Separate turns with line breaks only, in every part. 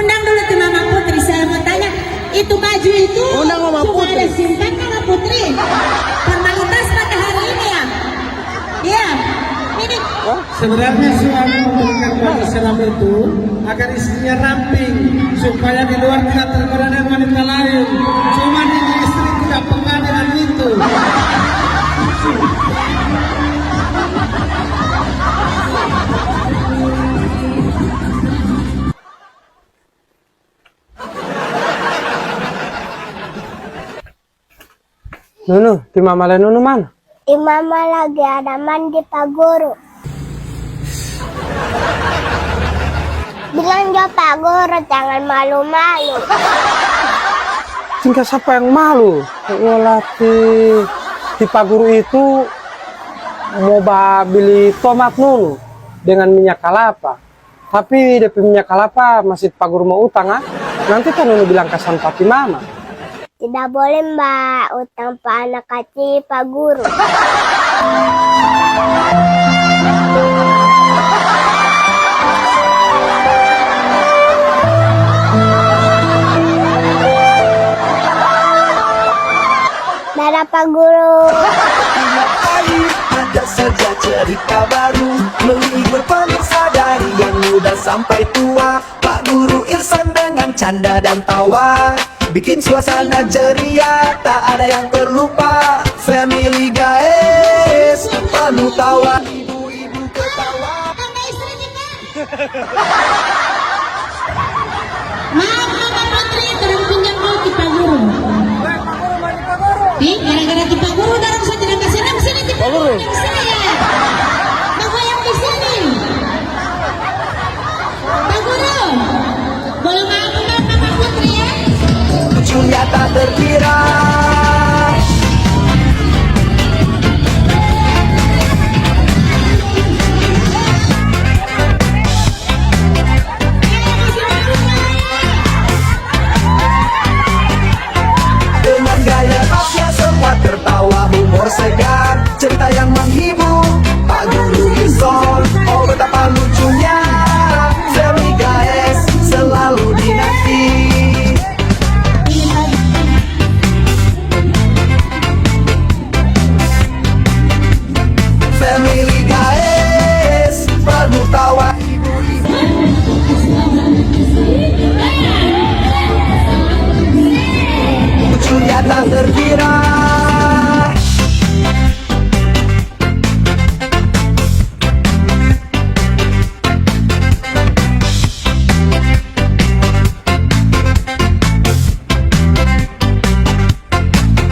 Undang dulu tuh Mama Putri, saya mau tanya, itu baju itu
Undang Mama
cuma
Putri.
ada simpan Mama Putri. Formalitas pada hari ini ya? Iya. Ini
Sebenarnya suami memberikan baju selam itu agar istrinya ramping supaya di luar tidak tergoda dengan wanita lain. Cuma ini istri tidak peka dengan itu.
Nunu, di mama le Nunu mana?
Mama lagi ada mandi Pak Guru. Bilang jo Pak Guru jangan malu-malu.
Tinggal siapa yang malu? Di Pak Guru itu mau beli tomat Nunu dengan minyak kelapa. Tapi DP minyak kelapa masih Pak Guru mau utang ah. Nanti kan Nunu bilang kesan papi mama.
Tidak boleh Mbak, utang Pak anak kecil Pak Guru. Dadah Pak Guru.
Ada saja cerita baru menghibur pemirsa dari yang muda sampai tua. Pak Guru Irsan dengan canda dan tawa bikin suasana ceria, tak ada yang terlupa. Family guys, penuh tawa, ibu-ibu ketawa.
ada istrinya Pak. Maaf Mama Putri, terang pinjam dulu di Pak Guru. Gara-gara di Pak Guru dorong saya tidak kasih enam sini di Pak Guru. Saya bawa yang di sini. Pak Guru, boleh maafkan Mama Putri ya?
Lucunya tak terkira. Dengan gaya khasnya semua tertawa, humor segar, cerita yang menghibur. Pak Guru Irsan, oh betapa lucunya. Family guys selalu dinanti. Family guys penuh tawa, ibu-ibu. Lucunya tak terkira.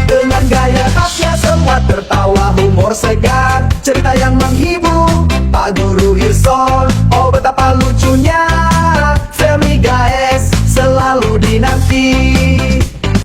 Dengan gaya khasnya semua tertawa, humor segar, cerita yang menghibur. Pak Guru